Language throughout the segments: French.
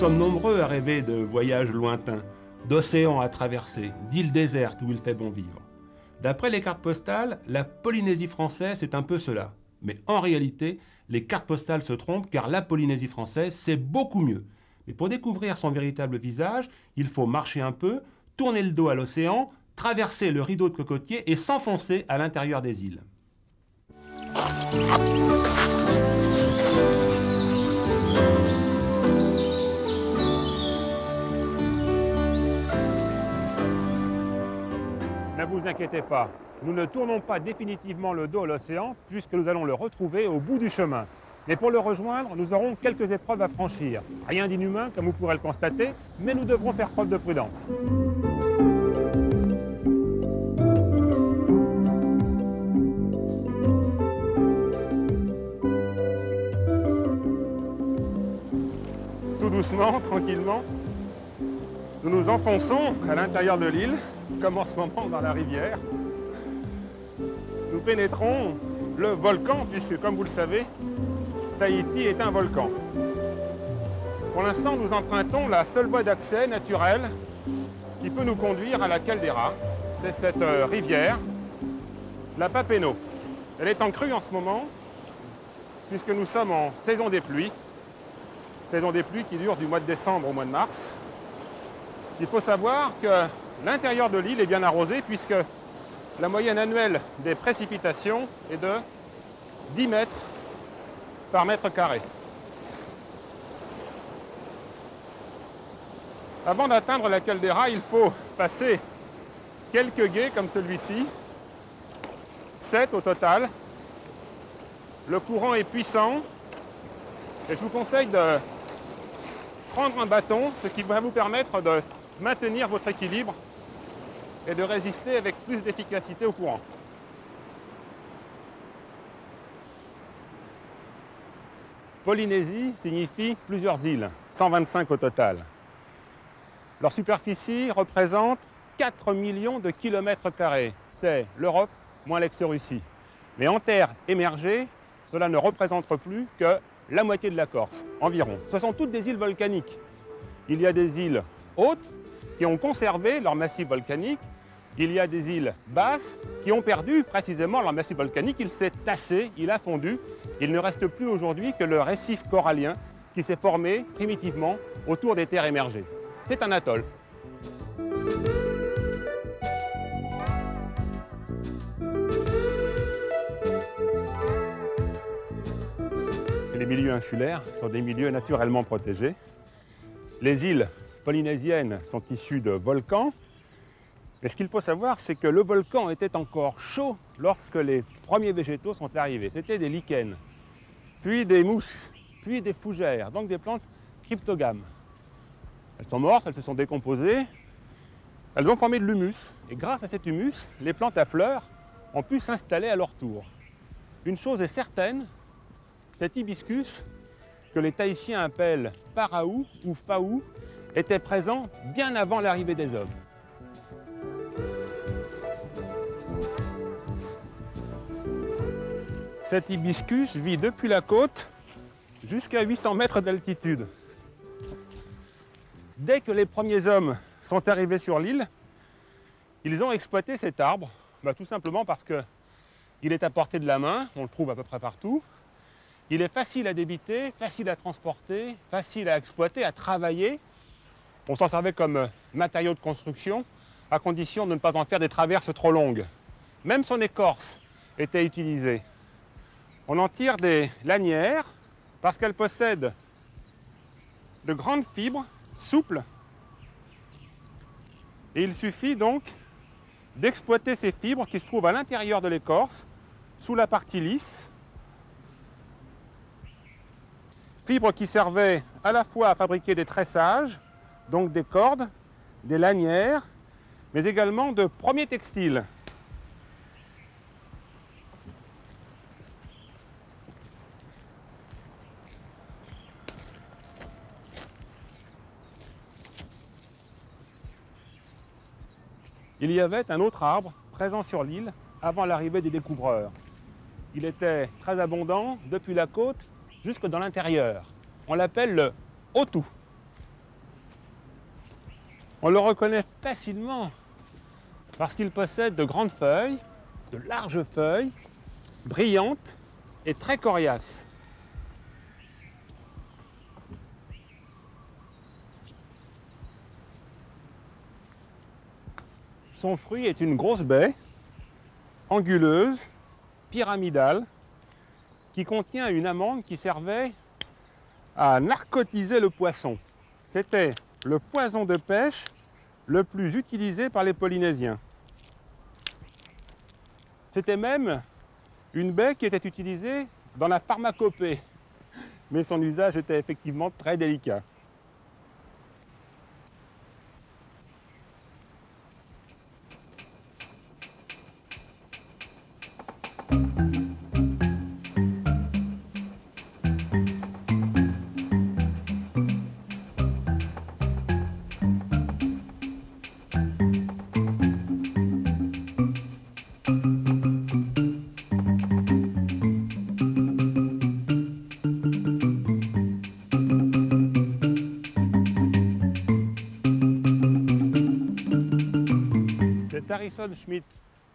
sommes nombreux à rêver de voyages lointains, d'océans à traverser, d'îles désertes où il fait bon vivre. D'après les cartes postales, la Polynésie française, c'est un peu cela. Mais en réalité, les cartes postales se trompent car la Polynésie française, c'est beaucoup mieux. Mais pour découvrir son véritable visage, il faut marcher un peu, tourner le dos à l'océan, traverser le rideau de cocotiers et s'enfoncer à l'intérieur des îles. Ne vous inquiétez pas, nous ne tournons pas définitivement le dos à l'océan puisque nous allons le retrouver au bout du chemin. Mais pour le rejoindre, nous aurons quelques épreuves à franchir. Rien d'inhumain, comme vous pourrez le constater, mais nous devrons faire preuve de prudence. Tout doucement, tranquillement, nous nous enfonçons à l'intérieur de l'île, comme en ce moment dans la rivière. Nous pénétrons le volcan, puisque comme vous le savez, Tahiti est un volcan. Pour l'instant, nous empruntons la seule voie d'accès naturelle qui peut nous conduire à la caldeira. C'est cette rivière, la Papineau. Elle est en crue en ce moment, puisque nous sommes en saison des pluies qui dure du mois de décembre au mois de mars. Il faut savoir que l'intérieur de l'île est bien arrosé, puisque la moyenne annuelle des précipitations est de 10 mètres par mètre carré. Avant d'atteindre la caldeira, il faut passer quelques gués comme celui-ci, 7 au total. Le courant est puissant et je vous conseille de prendre un bâton, ce qui va vous permettre de maintenir votre équilibre et de résister avec plus d'efficacité au courant. Polynésie signifie plusieurs îles, 125 au total. Leur superficie représente 4 millions de kilomètres carrés. C'est l'Europe moins l'ex-Russie. Mais en terre émergée, cela ne représente plus que la moitié de la Corse, environ. Ce sont toutes des îles volcaniques. Il y a des îles hautes qui ont conservé leur massif volcanique. Il y a des îles basses qui ont perdu précisément leur massif volcanique. Il s'est tassé, il a fondu. Il ne reste plus aujourd'hui que le récif corallien qui s'est formé primitivement autour des terres émergées. C'est un atoll. Les milieux insulaires sont des milieux naturellement protégés. Les îles polynésiennes sont issues de volcans. Mais ce qu'il faut savoir, c'est que le volcan était encore chaud lorsque les premiers végétaux sont arrivés. C'était des lichens, puis des mousses, puis des fougères, donc des plantes cryptogames. Elles sont mortes, elles se sont décomposées, elles ont formé de l'humus. Et grâce à cet humus, les plantes à fleurs ont pu s'installer à leur tour. Une chose est certaine, cet hibiscus, que les Tahitiens appellent paraou ou faou, était présent bien avant l'arrivée des hommes. Cet hibiscus vit depuis la côte jusqu'à 800 mètres d'altitude. Dès que les premiers hommes sont arrivés sur l'île, ils ont exploité cet arbre, tout simplement parce qu'il est à portée de la main, on le trouve à peu près partout. Il est facile à débiter, facile à transporter, facile à exploiter, à travailler. On s'en servait comme matériau de construction, à condition de ne pas en faire des traverses trop longues. Même son écorce était utilisée. On en tire des lanières parce qu'elles possèdent de grandes fibres souples. Et il suffit donc d'exploiter ces fibres qui se trouvent à l'intérieur de l'écorce, sous la partie lisse. Fibres qui servaient à la fois à fabriquer des tressages, donc des cordes, des lanières, mais également de premiers textiles. Il y avait un autre arbre présent sur l'île avant l'arrivée des découvreurs. Il était très abondant depuis la côte jusque dans l'intérieur. On l'appelle le hotu. On le reconnaît facilement parce qu'il possède de grandes feuilles, de larges feuilles, brillantes et très coriaces. Son fruit est une grosse baie, anguleuse, pyramidale, qui contient une amande qui servait à narcotiser le poisson. C'était le poison de pêche le plus utilisé par les Polynésiens. C'était même une baie qui était utilisée dans la pharmacopée, mais son usage était effectivement très délicat. C'est Harrison Schmitt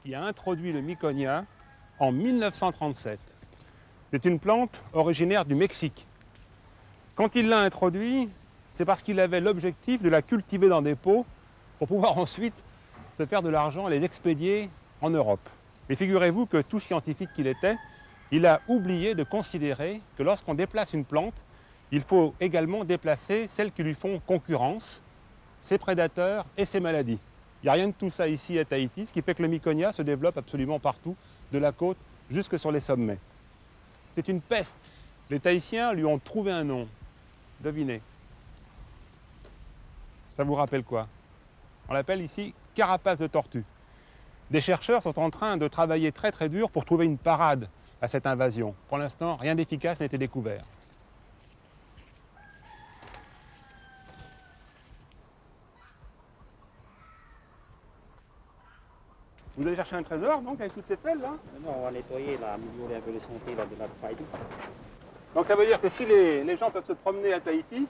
qui a introduit le Miconia en 1937. C'est une plante originaire du Mexique. Quand il l'a introduit, c'est parce qu'il avait l'objectif de la cultiver dans des pots pour pouvoir ensuite se faire de l'argent et les expédier en Europe. Et figurez-vous que tout scientifique qu'il était, il a oublié de considérer que lorsqu'on déplace une plante, il faut également déplacer celles qui lui font concurrence, ses prédateurs et ses maladies. Il n'y a rien de tout ça ici à Tahiti, ce qui fait que le Miconia se développe absolument partout, de la côte jusque sur les sommets. C'est une peste. Les Tahitiens lui ont trouvé un nom. Devinez. Ça vous rappelle quoi? On l'appelle ici carapace de tortue. Des chercheurs sont en train de travailler très très dur pour trouver une parade à cette invasion. Pour l'instant, rien d'efficace n'a été découvert. Vous allez chercher un trésor, donc, avec toutes ces pelles, là? Non, on va nettoyer, là, améliorer un peu les santé là, de la paille. Donc ça veut dire que si les gens peuvent se promener à Tahiti,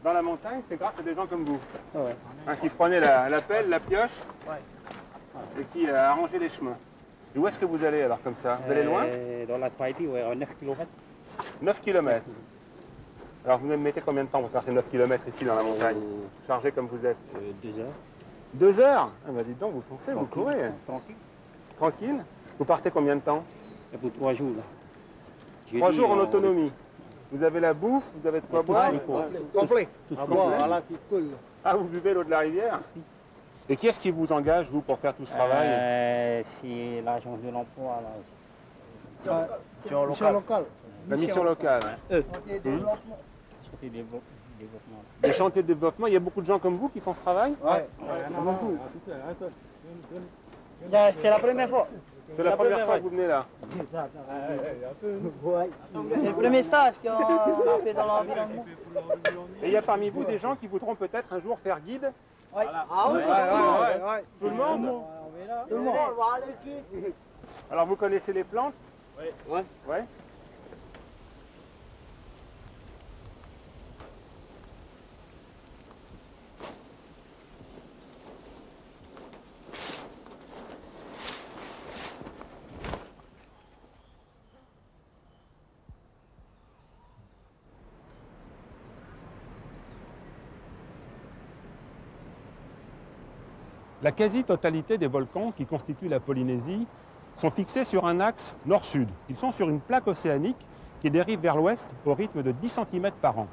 dans la montagne, c'est grâce à des gens comme vous. Ouais. Hein, qui prenaient la pelle, la pioche, et qui arrangeaient les chemins. Et où est-ce que vous allez alors, comme ça? Vous allez loin? Dans la Tahiti, ouais, à 9 km. 9 km. Alors vous mettez combien de temps pour faire ces 9 km ici dans la montagne? Chargé comme vous êtes? 2 heures. 2 heures? Ah bah dites donc, vous foncez, vous courez. Tranquille. Tranquille? Vous partez combien de temps? Et pour 3 jours, là. 3 jours en autonomie. Vous avez la bouffe, vous avez de quoi boire? Complet. Tout ce Ah qu'on bon, veut. voilà qui coule. Ah, vous buvez l'eau de la rivière? Et qui est-ce qui vous engage, vous, pour faire tout ce travail? C'est l'agence de l'emploi, là. Mission locale. La mission locale. Santé développement. Des chantiers de développement, il y a beaucoup de gens comme vous qui font ce travail? Ouais. Beaucoup. C'est la première fois. C'est la première fois que vous venez là? C'est le premier stage qu'on a fait dans l'environnement. Et il y a parmi vous des gens qui voudront peut-être un jour faire guide? Ouais. Ah oui, ouais. Tout le monde? Tout le monde. Alors vous connaissez les plantes? Oui. Ouais. La quasi-totalité des volcans qui constituent la Polynésie sont fixés sur un axe nord-sud. Ils sont sur une plaque océanique qui dérive vers l'ouest au rythme de 10 cm par an.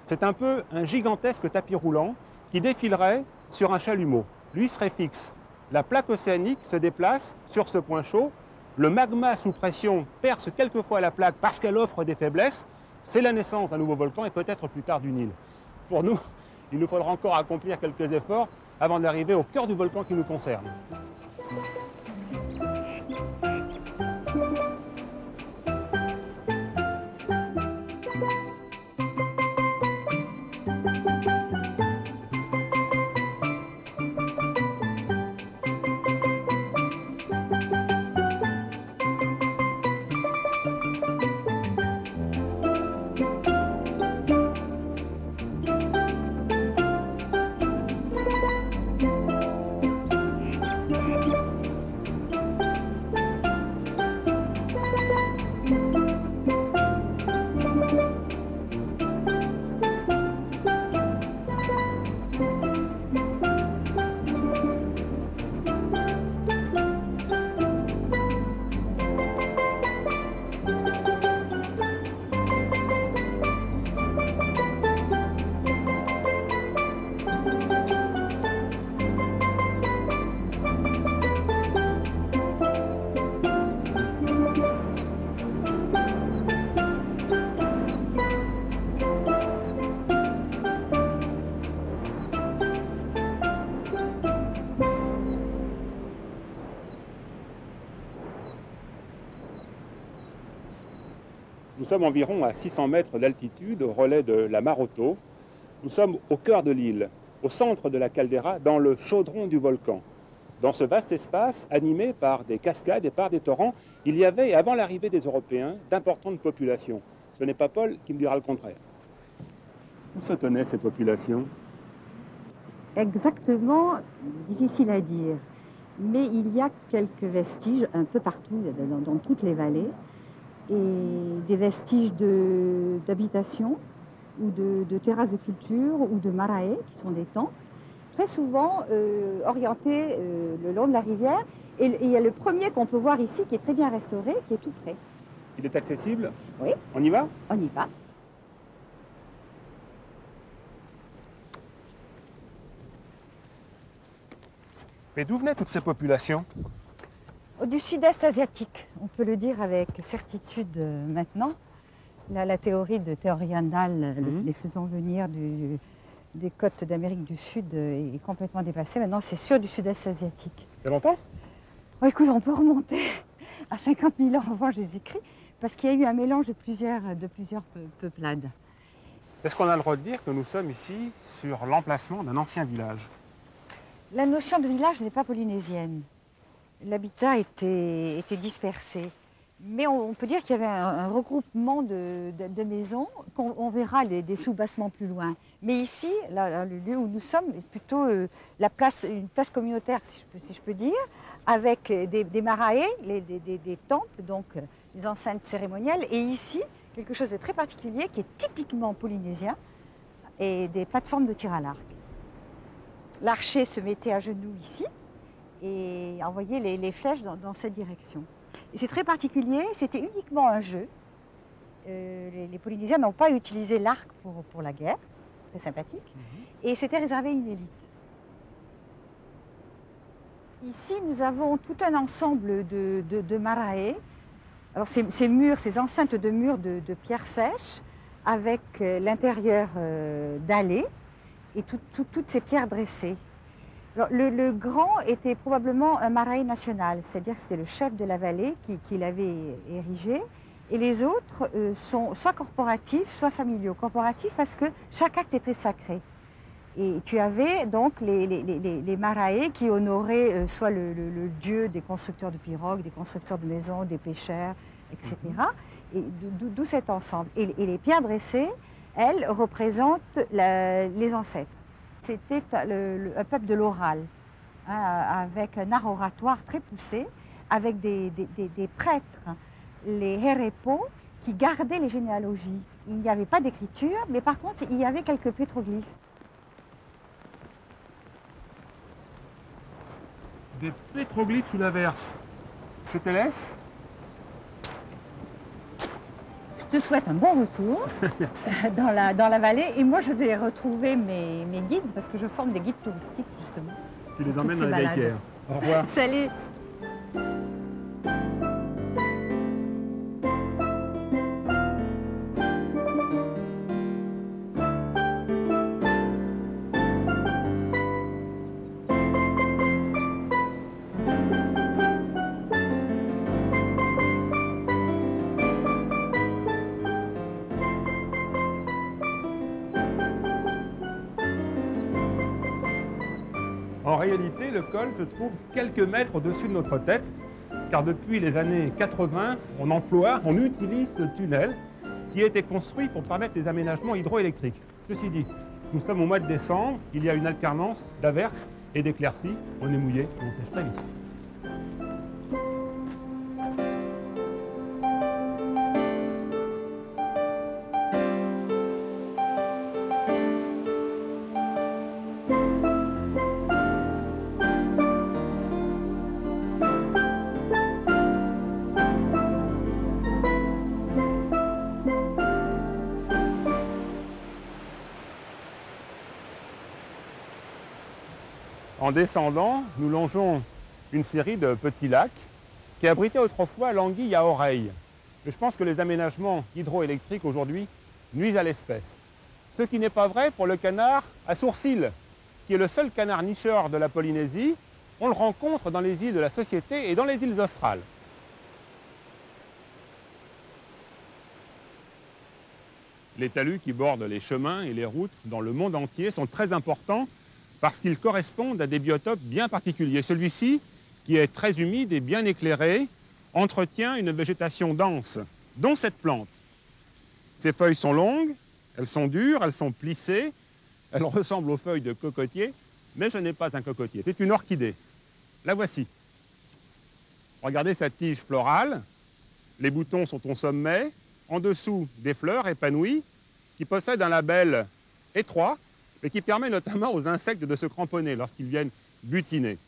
C'est un peu un gigantesque tapis roulant qui défilerait sur un chalumeau. Lui serait fixe. La plaque océanique se déplace sur ce point chaud. Le magma sous pression perce quelquefois la plaque parce qu'elle offre des faiblesses. C'est la naissance d'un nouveau volcan et peut-être plus tard d'une île. Pour nous, il nous faudra encore accomplir quelques efforts avant d'arriver au cœur du volcan qui nous concerne. Nous sommes environ à 600 mètres d'altitude au relais de la Maroto. Nous sommes au cœur de l'île, au centre de la caldeira, dans le chaudron du volcan. Dans ce vaste espace, animé par des cascades et par des torrents, il y avait, avant l'arrivée des Européens, d'importantes populations. Ce n'est pas Paul qui me dira le contraire. Où se tenaient ces populations? Exactement, difficile à dire. Mais il y a quelques vestiges un peu partout, dans toutes les vallées, et des vestiges d'habitation ou de terrasses de culture ou de marae, qui sont des temples, très souvent orientés le long de la rivière. Et il y a le premier qu'on peut voir ici, qui est très bien restauré, qui est tout près. Il est accessible? Oui. On y va? On y va. Mais d'où venaient toutes ces populations? Du sud-est asiatique, on peut le dire avec certitude maintenant. La théorie de Théorie Andal, les faisant venir des côtes d'Amérique du Sud, est complètement dépassée. Maintenant, c'est sûr du sud-est asiatique. Il y a longtemps? Oh, écoute, on peut remonter à 50 000 ans avant Jésus-Christ, parce qu'il y a eu un mélange de plusieurs peuplades. Est-ce qu'on a le droit de dire que nous sommes ici sur l'emplacement d'un ancien village? La notion de village n'est pas polynésienne. L'habitat était dispersé. Mais on peut dire qu'il y avait un regroupement de maisons, qu'on verra des soubassements plus loin. Mais ici, là, le lieu où nous sommes est plutôt une place communautaire, si je peux dire, avec des marae, des temples, donc des enceintes cérémonielles. Et ici, quelque chose de très particulier qui est typiquement polynésien, et des plateformes de tir à l'arc. L'archer se mettait à genoux ici et envoyait les flèches dans cette direction. Et c'est très particulier, c'était uniquement un jeu. Les Polynésiens n'ont pas utilisé l'arc pour la guerre, c'est sympathique, et c'était réservé à une élite. Ici, nous avons tout un ensemble de marae. Alors ces murs, ces enceintes de murs de pierre sèche, avec l'intérieur dallé, et toutes ces pierres dressées. Alors, le grand était probablement un marae national, c'est-à-dire que c'était le chef de la vallée qui l'avait érigé, et les autres sont soit corporatifs, soit familiaux. Corporatifs parce que chaque acte était sacré. Et tu avais donc les marae qui honoraient soit le dieu des constructeurs de pirogues, des constructeurs de maisons, des pêcheurs, etc. Et d'où cet ensemble. Et les pierres dressées, elles représentent les ancêtres. C'était un peuple de l'oral, hein, avec un art oratoire très poussé, avec des prêtres, les herepo, qui gardaient les généalogies. Il n'y avait pas d'écriture, mais par contre, il y avait quelques pétroglyphes. Des pétroglyphes sous l'averse. Je te laisse. Je te souhaite un bon retour dans la vallée, et moi je vais retrouver mes guides, parce que je forme des guides touristiques justement. Tu les emmènes dans les daycares. Au revoir. Salut. En réalité, le col se trouve quelques mètres au-dessus de notre tête, car depuis les années 80, on utilise ce tunnel qui a été construit pour permettre les aménagements hydroélectriques. Ceci dit, nous sommes au mois de décembre, il y a une alternance d'averses et d'éclaircies, on est mouillé, on sèche très vite. En descendant, nous longeons une série de petits lacs qui abritaient autrefois l'anguille à oreille. Mais je pense que les aménagements hydroélectriques aujourd'hui nuisent à l'espèce. Ce qui n'est pas vrai pour le canard à sourcils, qui est le seul canard nicheur de la Polynésie. On le rencontre dans les îles de la Société et dans les îles australes. Les talus qui bordent les chemins et les routes dans le monde entier sont très importants parce qu'ils correspondent à des biotopes bien particuliers. Celui-ci, qui est très humide et bien éclairé, entretient une végétation dense, dont cette plante. Ses feuilles sont longues, elles sont dures, elles sont plissées, elles ressemblent aux feuilles de cocotier, mais ce n'est pas un cocotier, c'est une orchidée. La voici. Regardez sa tige florale, les boutons sont au sommet, en dessous des fleurs épanouies qui possèdent un labelle étroit mais qui permet notamment aux insectes de se cramponner lorsqu'ils viennent butiner.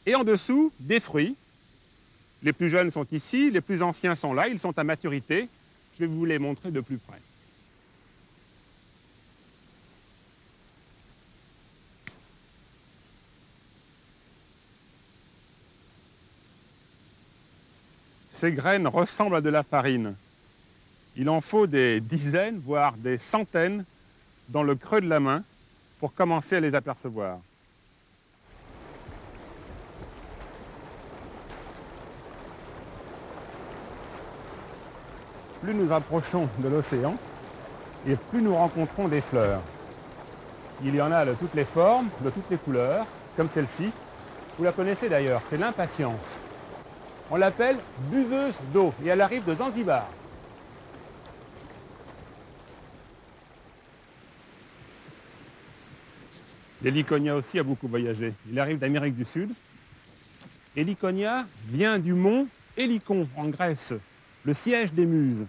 Et en dessous, des fruits. Les plus jeunes sont ici, les plus anciens sont là, ils sont à maturité. Je vais vous les montrer de plus près. Ces graines ressemblent à de la farine. Il en faut des dizaines, voire des centaines dans le creux de la main pour commencer à les apercevoir. Plus nous approchons de l'océan et plus nous rencontrons des fleurs. Il y en a de toutes les formes, de toutes les couleurs, comme celle-ci. Vous la connaissez d'ailleurs, c'est l'impatience. On l'appelle buveuse d'eau et elle arrive de Zanzibar. L'héliconia aussi a beaucoup voyagé. Il arrive d'Amérique du Sud. L'héliconia vient du mont Hélicon, en Grèce, le siège des Muses.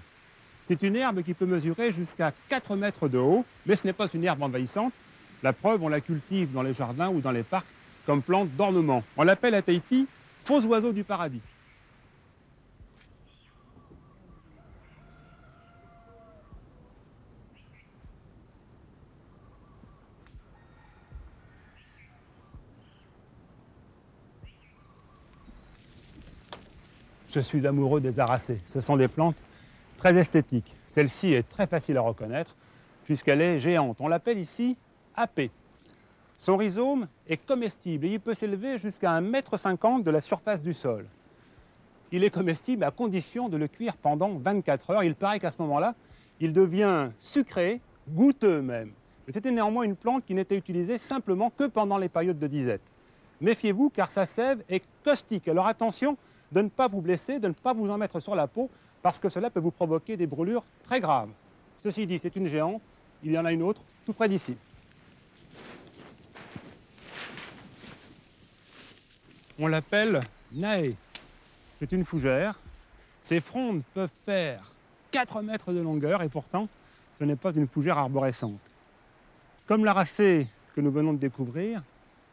C'est une herbe qui peut mesurer jusqu'à 4 mètres de haut, mais ce n'est pas une herbe envahissante. La preuve, on la cultive dans les jardins ou dans les parcs comme plante d'ornement. On l'appelle à Tahiti faux oiseau du paradis. Je suis amoureux des aracées. Ce sont des plantes très esthétiques. Celle-ci est très facile à reconnaître puisqu'elle est géante. On l'appelle ici apé. Son rhizome est comestible et il peut s'élever jusqu'à 1,50 m de la surface du sol. Il est comestible à condition de le cuire pendant 24 heures. Il paraît qu'à ce moment-là, il devient sucré, goûteux même. Mais c'était néanmoins une plante qui n'était utilisée simplement que pendant les périodes de disette. Méfiez-vous car sa sève est caustique. Alors attention de ne pas vous blesser, de ne pas vous en mettre sur la peau, parce que cela peut vous provoquer des brûlures très graves. Ceci dit, c'est une géante, il y en a une autre tout près d'ici. On l'appelle naé. C'est une fougère. Ses frondes peuvent faire 4 mètres de longueur et pourtant, ce n'est pas une fougère arborescente. Comme l'aracée que nous venons de découvrir,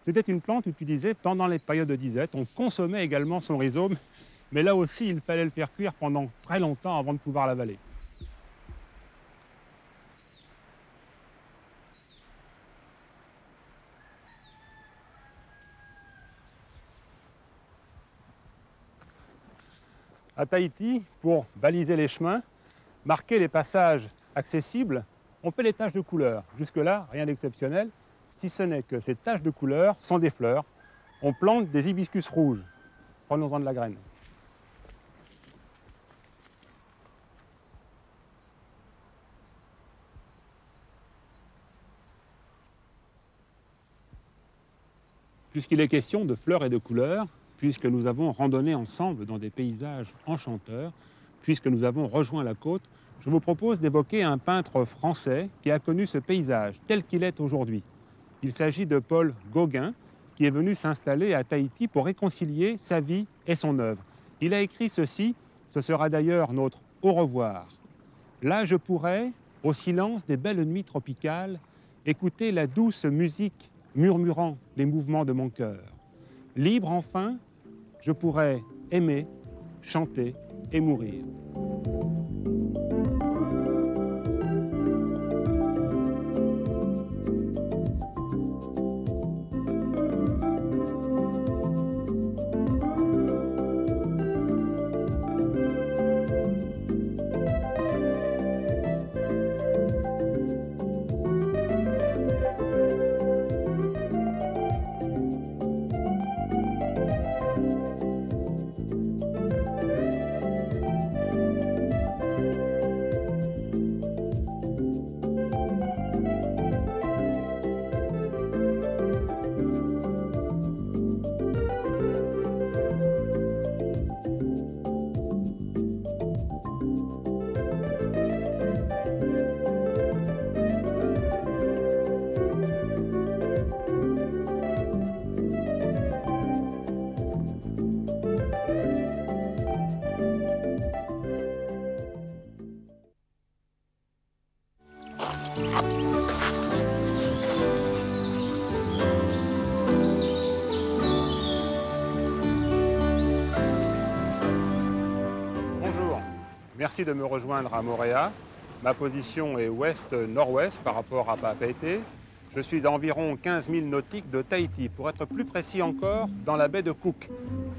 c'était une plante utilisée pendant les périodes de disette. On consommait également son rhizome, mais là aussi, il fallait le faire cuire pendant très longtemps avant de pouvoir l'avaler. À Tahiti, pour baliser les chemins, marquer les passages accessibles, on fait les taches de couleur. Jusque-là, rien d'exceptionnel, si ce n'est que ces taches de couleur sont des fleurs. On plante des hibiscus rouges. Prenons-en de la graine. Puisqu'il est question de fleurs et de couleurs, puisque nous avons randonné ensemble dans des paysages enchanteurs, puisque nous avons rejoint la côte, je vous propose d'évoquer un peintre français qui a connu ce paysage tel qu'il est aujourd'hui. Il s'agit de Paul Gauguin, qui est venu s'installer à Tahiti pour réconcilier sa vie et son œuvre. Il a écrit ceci, ce sera d'ailleurs notre au revoir. Là, je pourrais, au silence des belles nuits tropicales, écouter la douce musique murmurant les mouvements de mon cœur. Libre enfin, je pourrais aimer, chanter et mourir. Merci de me rejoindre à Moorea. Ma position est ouest-nord-ouest par rapport à Papeete. Je suis à environ 15 000 nautiques de Tahiti, pour être plus précis encore, dans la baie de Cook.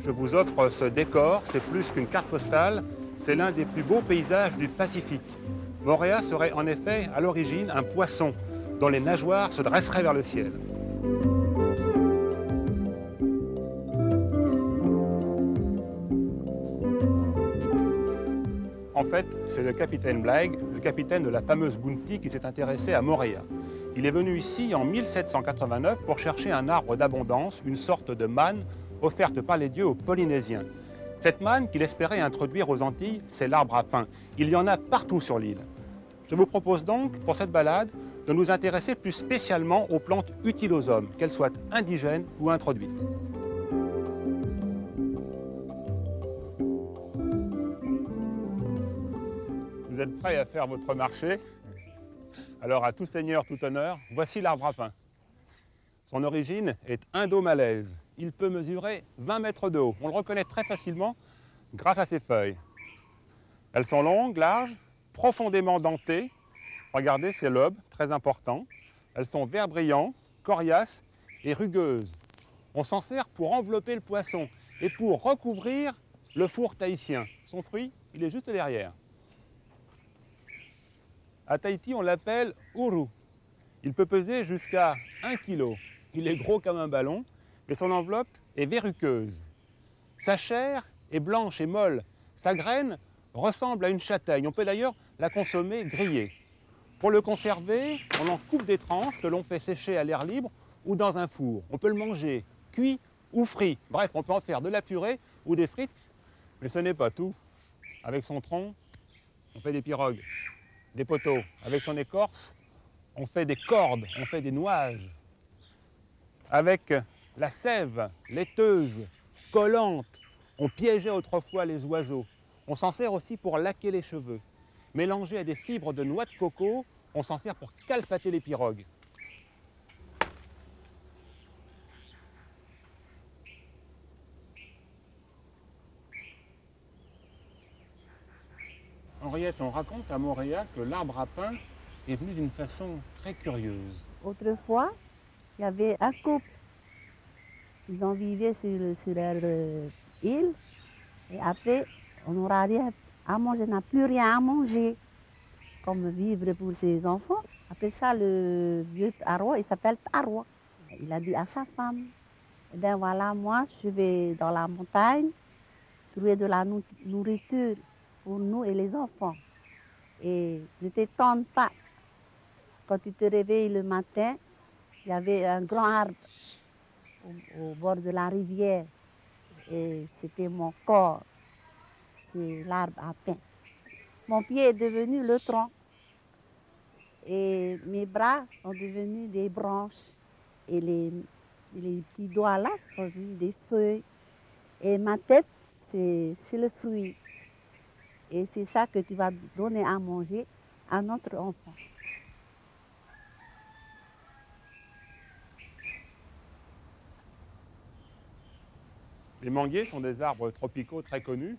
Je vous offre ce décor, c'est plus qu'une carte postale, c'est l'un des plus beaux paysages du Pacifique. Moorea serait en effet à l'origine un poisson dont les nageoires se dresseraient vers le ciel. En fait, c'est le capitaine Bligh, le capitaine de la fameuse Bounty, qui s'est intéressé à Moorea. Il est venu ici en 1789 pour chercher un arbre d'abondance, une sorte de manne offerte par les dieux aux Polynésiens. Cette manne qu'il espérait introduire aux Antilles, c'est l'arbre à pain. Il y en a partout sur l'île. Je vous propose donc, pour cette balade, de nous intéresser plus spécialement aux plantes utiles aux hommes, qu'elles soient indigènes ou introduites. Vous êtes prêts à faire votre marché? Alors, à tout seigneur, tout honneur, voici l'arbre à pain. Son origine est indo-malaise. Il peut mesurer 20 mètres de haut. On le reconnaît très facilement grâce à ses feuilles. Elles sont longues, larges, profondément dentées. Regardez ces lobes, très importants. Elles sont vert brillant, coriaces et rugueuses. On s'en sert pour envelopper le poisson et pour recouvrir le four tahitien. Son fruit, il est juste derrière. À Tahiti, on l'appelle uru. Il peut peser jusqu'à 1 kg. Il est gros comme un ballon, mais son enveloppe est verruqueuse. Sa chair est blanche et molle. Sa graine ressemble à une châtaigne. On peut d'ailleurs la consommer grillée. Pour le conserver, on en coupe des tranches que l'on fait sécher à l'air libre ou dans un four. On peut le manger cuit ou frit. Bref, on peut en faire de la purée ou des frites. Mais ce n'est pas tout. Avec son tronc, on fait des pirogues, des poteaux. Avec son écorce, on fait des cordes, on fait des nouages. Avec la sève laiteuse, collante, on piégeait autrefois les oiseaux. On s'en sert aussi pour laquer les cheveux. Mélangé à des fibres de noix de coco, on s'en sert pour calfater les pirogues. Henriette, on raconte à Moorea que l'arbre à pain est venu d'une façon très curieuse. Autrefois, il y avait un couple. Ils ont vivé sur leur île. Et après, on n'aura rien à manger, on n'a plus rien à manger. Comme vivre pour ses enfants. Après ça, le vieux Tarois, il s'appelle Tarois. Il a dit à sa femme, eh bien voilà, moi, je vais dans la montagne trouver de la nourriture pour nous et les enfants. Et ne t'étonne pas. Quand tu te réveilles le matin, il y avait un grand arbre au bord de la rivière. Et c'était mon corps. C'est l'arbre à pain. Mon pied est devenu le tronc. Et mes bras sont devenus des branches. Et les petits doigts là sont devenus des feuilles. Et ma tête, c'est le fruit. Et c'est ça que tu vas donner à manger à notre enfant. Les manguiers sont des arbres tropicaux très connus.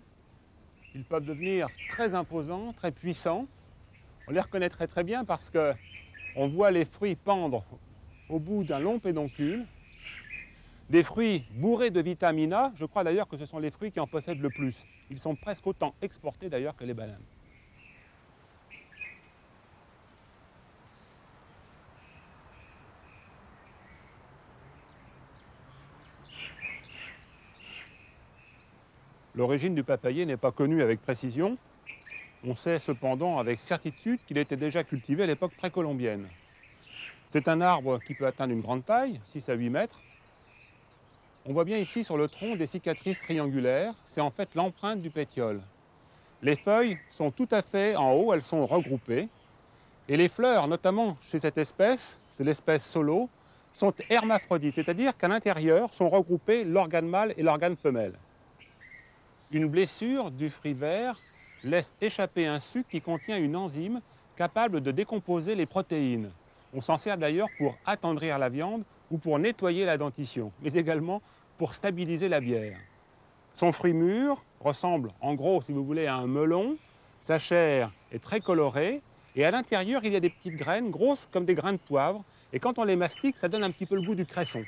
Ils peuvent devenir très imposants, très puissants. On les reconnaîtrait très bien parce qu'on voit les fruits pendre au bout d'un long pédoncule. Des fruits bourrés de vitamine A, je crois d'ailleurs que ce sont les fruits qui en possèdent le plus. Ils sont presque autant exportés d'ailleurs que les bananes. L'origine du papayer n'est pas connue avec précision. On sait cependant avec certitude qu'il était déjà cultivé à l'époque précolombienne. C'est un arbre qui peut atteindre une grande taille, 6 à 8 mètres. On voit bien ici sur le tronc des cicatrices triangulaires. C'est en fait l'empreinte du pétiole. Les feuilles sont tout à fait en haut, elles sont regroupées. Et les fleurs, notamment chez cette espèce, c'est l'espèce Solo, sont hermaphrodites, c'est-à-dire qu'à l'intérieur sont regroupés l'organe mâle et l'organe femelle. Une blessure du fruit vert laisse échapper un suc qui contient une enzyme capable de décomposer les protéines. On s'en sert d'ailleurs pour attendrir la viande ou pour nettoyer la dentition, mais également pour stabiliser la bière. Son fruit mûr ressemble en gros, si vous voulez, à un melon, Sa chair est très colorée et à l'intérieur, il y a des petites graines grosses comme des grains de poivre. Et quand on les mastique, ça donne un petit peu le goût du cresson.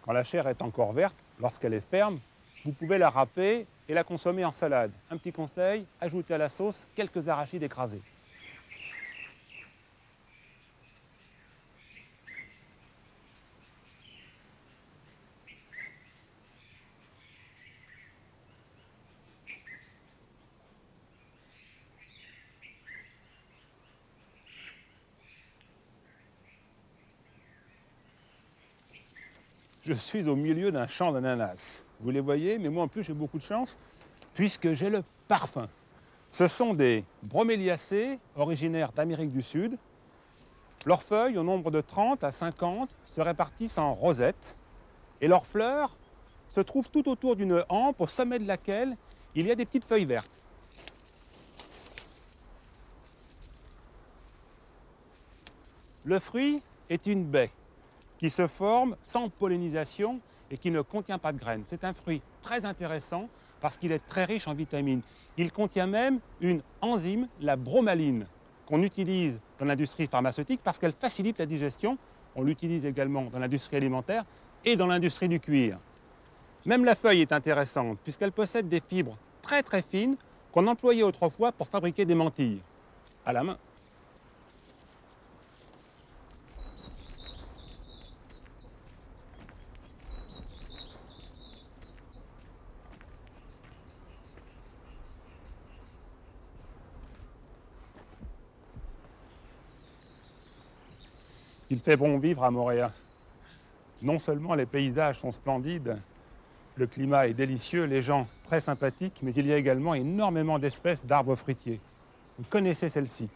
Quand la chair est encore verte, lorsqu'elle est ferme, vous pouvez la râper et la consommer en salade. Un petit conseil, ajoutez à la sauce quelques arachides écrasés. Je suis au milieu d'un champ d'ananas. Vous les voyez, mais moi en plus j'ai beaucoup de chance puisque j'ai le parfum. Ce sont des broméliacées originaires d'Amérique du Sud. Leurs feuilles, au nombre de 30 à 50, se répartissent en rosettes et leurs fleurs se trouvent tout autour d'une hampe au sommet de laquelle il y a des petites feuilles vertes. Le fruit est une baie qui se forme sans pollinisation et qui ne contient pas de graines. C'est un fruit très intéressant parce qu'il est très riche en vitamines. Il contient même une enzyme, la bromaline, qu'on utilise dans l'industrie pharmaceutique parce qu'elle facilite la digestion. On l'utilise également dans l'industrie alimentaire et dans l'industrie du cuir. Même la feuille est intéressante puisqu'elle possède des fibres très très fines qu'on employait autrefois pour fabriquer des mantilles à la main. Il fait bon vivre à Mooréa. Non seulement les paysages sont splendides, le climat est délicieux, les gens très sympathiques, mais il y a également énormément d'espèces d'arbres fruitiers. Vous connaissez celle-ci.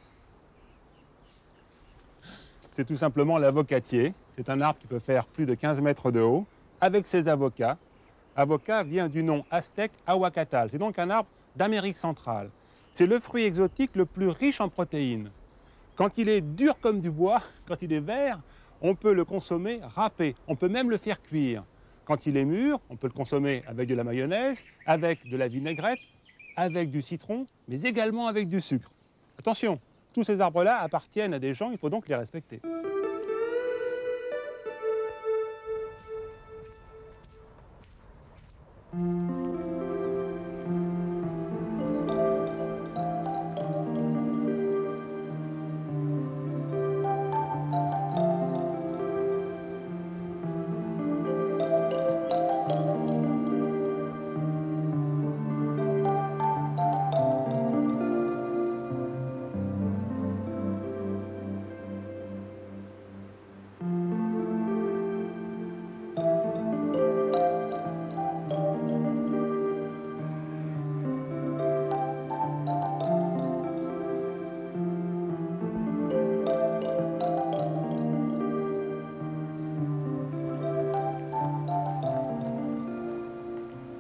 C'est tout simplement l'avocatier. C'est un arbre qui peut faire plus de 15 mètres de haut, avec ses avocats. Avocat vient du nom aztèque Ahuacatal. C'est donc un arbre d'Amérique centrale. C'est le fruit exotique le plus riche en protéines. Quand il est dur comme du bois, quand il est vert, on peut le consommer râpé. On peut même le faire cuire. Quand il est mûr, on peut le consommer avec de la mayonnaise, avec de la vinaigrette, avec du citron, mais également avec du sucre. Attention, tous ces arbres-là appartiennent à des gens, il faut donc les respecter.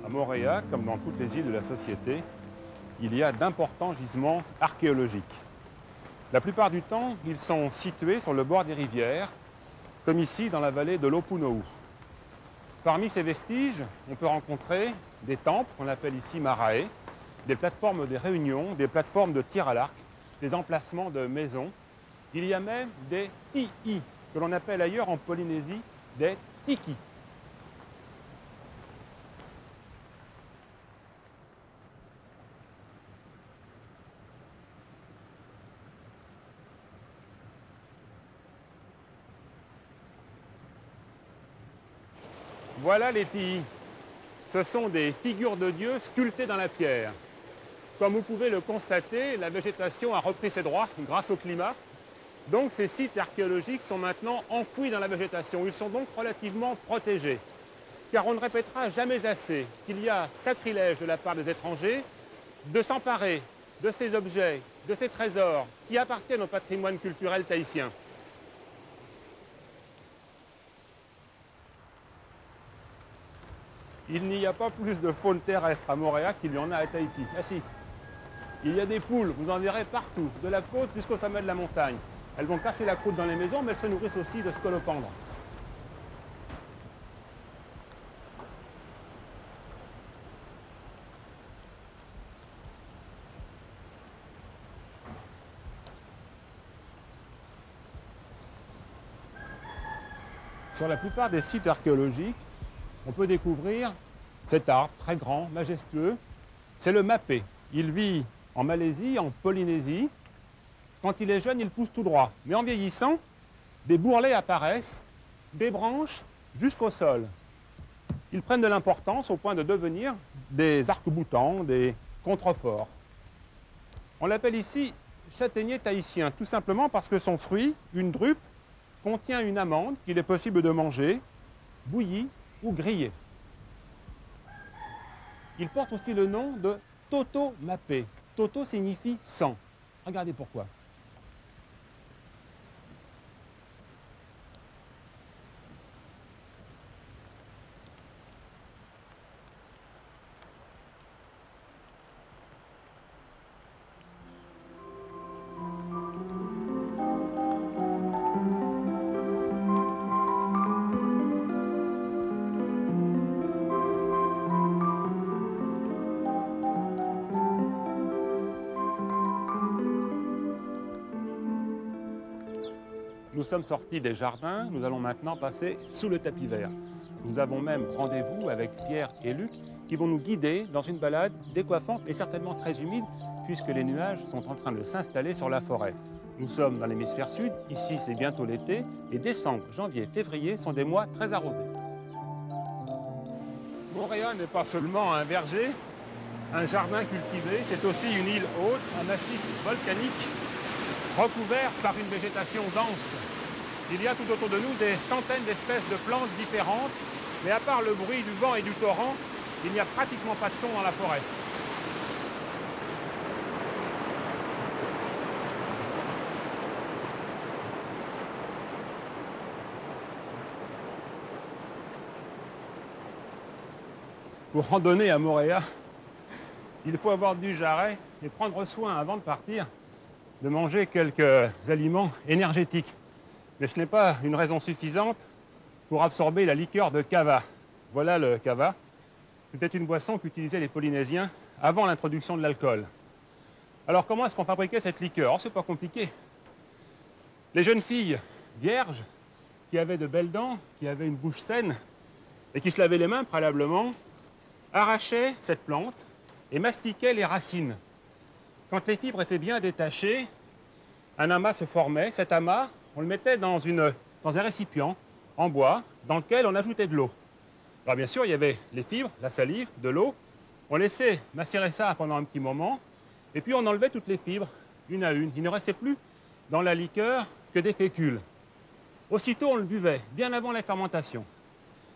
À Mooréa, comme dans toutes les îles de la Société, il y a d'importants gisements archéologiques. La plupart du temps, ils sont situés sur le bord des rivières, comme ici dans la vallée de l'Opunohu. Parmi ces vestiges, on peut rencontrer des temples qu'on appelle ici marae, des plateformes de réunion, des plateformes de tir à l'arc, des emplacements de maisons. Il y a même des ti'i, que l'on appelle ailleurs en Polynésie des tiki. Voilà les ti'i. Ce sont des figures de Dieu sculptées dans la pierre. Comme vous pouvez le constater, la végétation a repris ses droits grâce au climat. Donc ces sites archéologiques sont maintenant enfouis dans la végétation. Ils sont donc relativement protégés. Car on ne répétera jamais assez qu'il y a sacrilège de la part des étrangers de s'emparer de ces objets, de ces trésors qui appartiennent au patrimoine culturel tahitien. Il n'y a pas plus de faune terrestre à Mooréa qu'il y en a à Tahiti. Ah si, il y a des poules, vous en verrez partout, de la côte jusqu'au sommet de la montagne. Elles vont casser la croûte dans les maisons, mais elles se nourrissent aussi de scolopendres. Sur la plupart des sites archéologiques, on peut découvrir cet arbre très grand, majestueux. C'est le mapé. Il vit en Malaisie, en Polynésie. Quand il est jeune, il pousse tout droit. Mais en vieillissant, des bourrelets apparaissent, des branches jusqu'au sol. Ils prennent de l'importance au point de devenir des arcs-boutants, des contreforts. On l'appelle ici châtaignier tahitien, tout simplement parce que son fruit, une drupe, contient une amande qu'il est possible de manger, bouillie ou grillée. Il porte aussi le nom de toto mapé. Toto signifie 100. Regardez pourquoi. Nous sommes sortis des jardins, nous allons maintenant passer sous le tapis vert. Nous avons même rendez-vous avec Pierre et Luc qui vont nous guider dans une balade décoiffante et certainement très humide puisque les nuages sont en train de s'installer sur la forêt. Nous sommes dans l'hémisphère sud, ici c'est bientôt l'été et décembre, janvier, février sont des mois très arrosés. Moorea n'est pas seulement un verger, un jardin cultivé, c'est aussi une île haute, un massif volcanique recouvert par une végétation dense. Il y a tout autour de nous des centaines d'espèces de plantes différentes, mais à part le bruit du vent et du torrent, il n'y a pratiquement pas de son dans la forêt. Pour randonner à Moorea, il faut avoir du jarret et prendre soin avant de partir de manger quelques aliments énergétiques. Mais ce n'est pas une raison suffisante pour absorber la liqueur de kava. Voilà le kava. C'était une boisson qu'utilisaient les Polynésiens avant l'introduction de l'alcool. Alors comment est-ce qu'on fabriquait cette liqueur? Oh, c'est pas compliqué. Les jeunes filles vierges qui avaient de belles dents, qui avaient une bouche saine et qui se lavaient les mains préalablement, arrachaient cette plante et mastiquaient les racines. Quand les fibres étaient bien détachées, un amas se formait. Cet amas, on le mettait dans un récipient en bois dans lequel on ajoutait de l'eau. Alors bien sûr, il y avait les fibres, la salive, de l'eau. On laissait macérer ça pendant un petit moment et puis on enlevait toutes les fibres, une à une. Il ne restait plus dans la liqueur que des fécules. Aussitôt, on le buvait, bien avant la fermentation.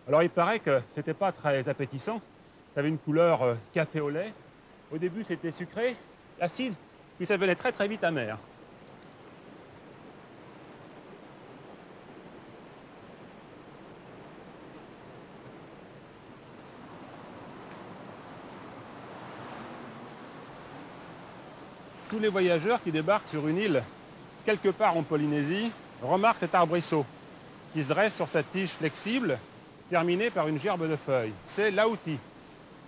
Alors il paraît que ce n'était pas très appétissant. Ça avait une couleur café au lait. Au début, c'était sucré, acide, puis ça devenait très très vite amer. Tous les voyageurs qui débarquent sur une île, quelque part en Polynésie, remarquent cet arbrisseau qui se dresse sur sa tige flexible, terminée par une gerbe de feuilles. C'est l'auti.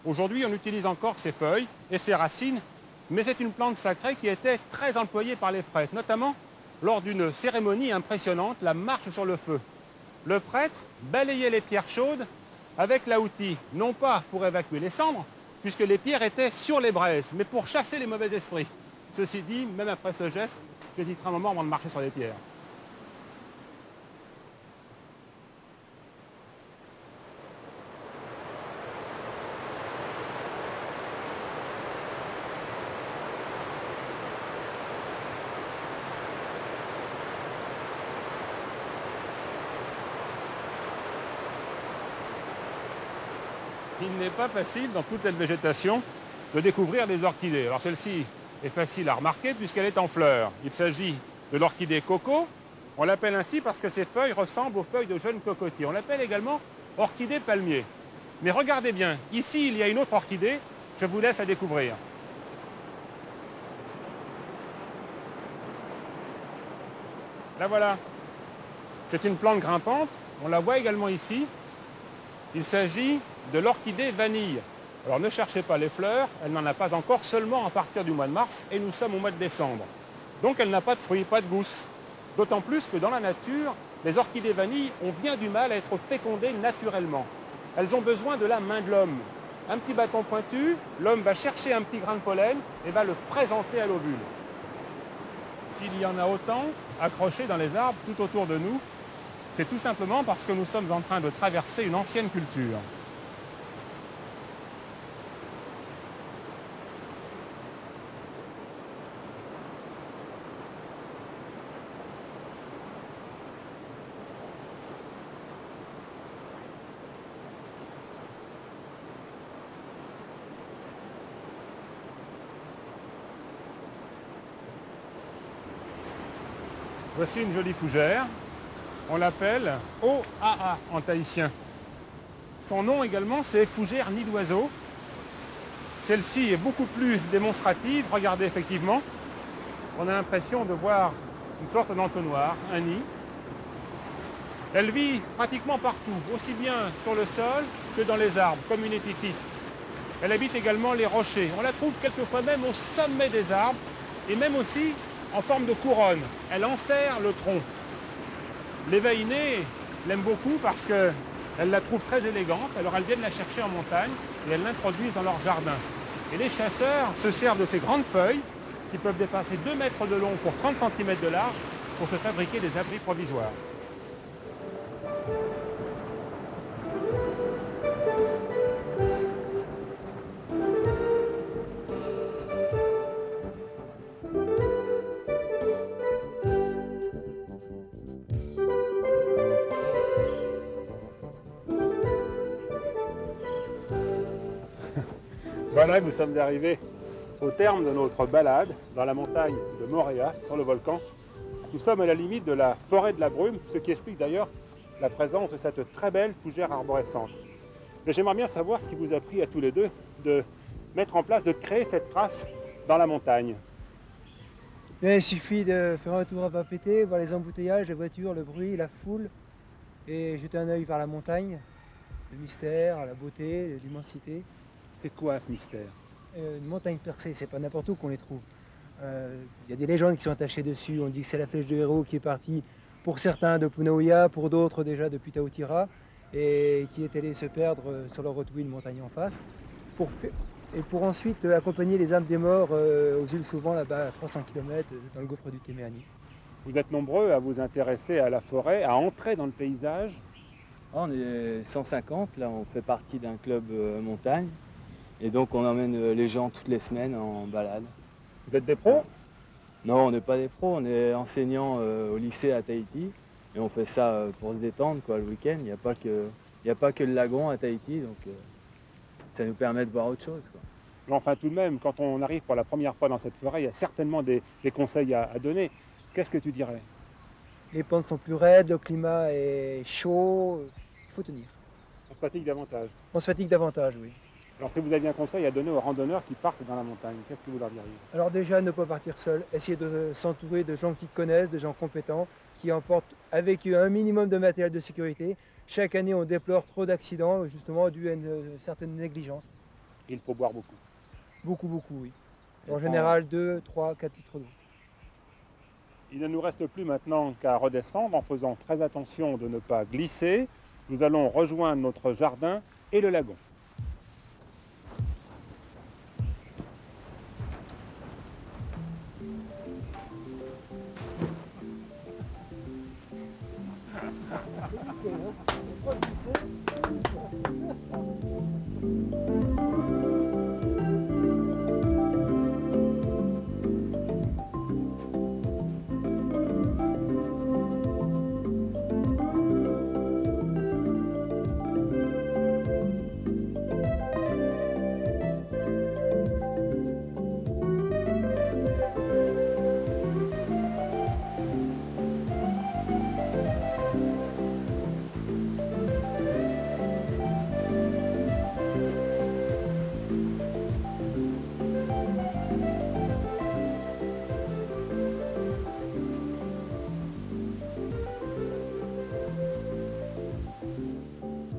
Aujourd'hui, on utilise encore ces feuilles et ces racines, mais c'est une plante sacrée qui était très employée par les prêtres, notamment lors d'une cérémonie impressionnante, la marche sur le feu. Le prêtre balayait les pierres chaudes avec l'auti, non pas pour évacuer les cendres, puisque les pierres étaient sur les braises, mais pour chasser les mauvais esprits. Ceci dit, même après ce geste, j'hésiterai un moment avant de marcher sur les pierres. Il n'est pas facile, dans toute cette végétation, de découvrir des orchidées. Alors celle-ci est facile à remarquer puisqu'elle est en fleurs. Il s'agit de l'orchidée coco. On l'appelle ainsi parce que ses feuilles ressemblent aux feuilles de jeunes cocotiers. On l'appelle également orchidée palmier. Mais regardez bien, ici il y a une autre orchidée, je vous laisse la découvrir. La voilà. C'est une plante grimpante, on la voit également ici. Il s'agit de l'orchidée vanille. Alors ne cherchez pas les fleurs, elle n'en a pas encore, seulement à partir du mois de mars, et nous sommes au mois de décembre. Donc elle n'a pas de fruits, pas de gousses. D'autant plus que dans la nature, les orchidées vanille ont bien du mal à être fécondées naturellement. Elles ont besoin de la main de l'homme. Un petit bâton pointu, l'homme va chercher un petit grain de pollen et va le présenter à l'ovule. S'il y en a autant accrochés dans les arbres tout autour de nous, c'est tout simplement parce que nous sommes en train de traverser une ancienne culture. Voici une jolie fougère. On l'appelle Oaa en tahitien. Son nom également, c'est fougère nid d'oiseau. Celle-ci est beaucoup plus démonstrative. Regardez effectivement, on a l'impression de voir une sorte d'entonnoir, un nid. Elle vit pratiquement partout, aussi bien sur le sol que dans les arbres, comme une épiphyte. Elle habite également les rochers. On la trouve quelquefois même au sommet des arbres et même aussi en forme de couronne. Elle enserre le tronc. Les vaïnés l'aiment beaucoup parce qu'elles la trouvent très élégante. Alors elles viennent la chercher en montagne et elles l'introduisent dans leur jardin. Et les chasseurs se servent de ces grandes feuilles qui peuvent dépasser 2 mètres de long pour 30 cm de large pour se fabriquer des abris provisoires. Voilà, nous sommes arrivés au terme de notre balade dans la montagne de Moorea, sur le volcan. Nous sommes à la limite de la forêt de la brume, ce qui explique d'ailleurs la présence de cette très belle fougère arborescente. Mais j'aimerais bien savoir ce qui vous a pris à tous les deux de mettre en place, de créer cette trace dans la montagne. Bien, il suffit de faire un tour à Papeete, voir les embouteillages, les voitures, le bruit, la foule, et jeter un œil vers la montagne, le mystère, la beauté, l'immensité. C'est quoi ce mystère? Une montagne percée, c'est pas n'importe où qu'on les trouve. Il y a des légendes qui sont attachées dessus. On dit que c'est la flèche de héros qui est partie pour certains de Punauia, pour d'autres déjà depuis Taotira, et qui est allée se perdre sur le retour une montagne en face, pour ensuite accompagner les âmes des morts aux îles Souvent, là-bas à 300 km dans le gouffre du Temeani. Vous êtes nombreux à vous intéresser à la forêt, à entrer dans le paysage. On est 150, là on fait partie d'un club montagne. Et donc on emmène les gens toutes les semaines en balade. Vous êtes des pros? Non, on n'est pas des pros, on est enseignants au lycée à Tahiti. Et on fait ça pour se détendre quoi, le week-end. Il n'y a pas que le lagon à Tahiti, donc ça nous permet de voir autre chose, quoi. Mais enfin tout de même, quand on arrive pour la première fois dans cette forêt, il y a certainement des conseils à donner. Qu'est-ce que tu dirais? Les pentes sont plus raides, le climat est chaud, il faut tenir. On se fatigue davantage. On se fatigue davantage, oui. Alors si vous aviez un conseil à donner aux randonneurs qui partent dans la montagne, qu'est-ce que vous leur diriez? Alors déjà, ne pas partir seul, essayer de s'entourer de gens qui connaissent, de gens compétents, qui emportent avec eux un minimum de matériel de sécurité. Chaque année, on déplore trop d'accidents, justement, dû à une certaine négligence. Il faut boire beaucoup. Beaucoup, oui. En général, 2, 3, 4 litres d'eau. Il ne nous reste plus maintenant qu'à redescendre en faisant très attention de ne pas glisser. Nous allons rejoindre notre jardin et le lagon.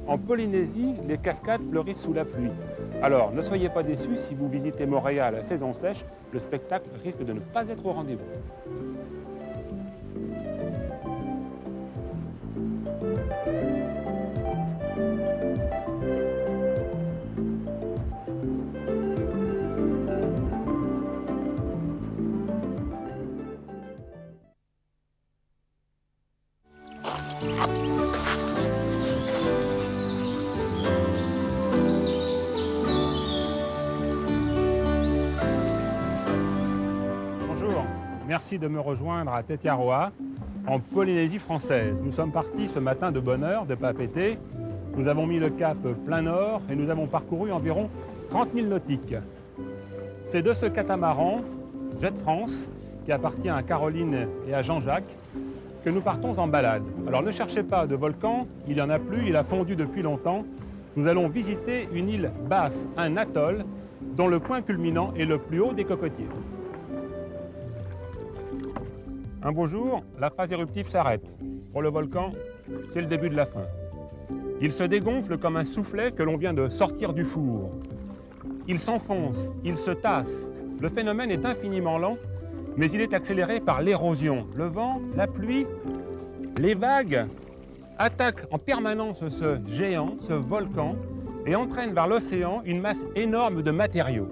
En Polynésie, les cascades fleurissent sous la pluie. Alors, ne soyez pas déçus si vous visitez Moorea à la saison sèche, le spectacle risque de ne pas être au rendez-vous. merci de me rejoindre à Tetiaroa, en Polynésie française. Nous sommes partis ce matin de bonne heure de Papeete. Nous avons mis le cap plein nord et nous avons parcouru environ 30 000 nautiques. C'est de ce catamaran, Jet France, qui appartient à Caroline et à Jean-Jacques, que nous partons en balade. Alors ne cherchez pas de volcan, il n'y en a plus, il a fondu depuis longtemps. Nous allons visiter une île basse, un atoll, dont le point culminant est le plus haut des cocotiers. Un beau jour, la phase éruptive s'arrête. Pour le volcan, c'est le début de la fin. Il se dégonfle comme un soufflet que l'on vient de sortir du four. Il s'enfonce, il se tasse. Le phénomène est infiniment lent, mais il est accéléré par l'érosion. Le vent, la pluie, les vagues attaquent en permanence ce géant, ce volcan, et entraînent vers l'océan une masse énorme de matériaux.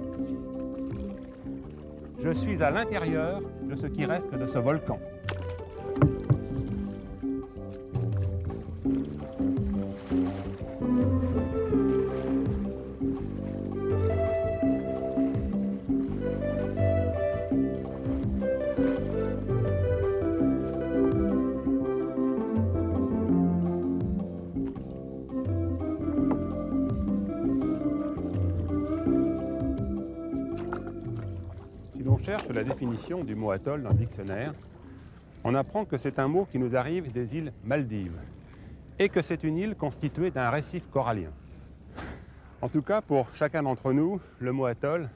Je suis à l'intérieur de ce qui reste de ce volcan. Si l'on cherche la définition du mot atoll dans le dictionnaire, on apprend que c'est un mot qui nous arrive des îles Maldives et que c'est une île constituée d'un récif corallien. En tout cas, pour chacun d'entre nous, le mot atoll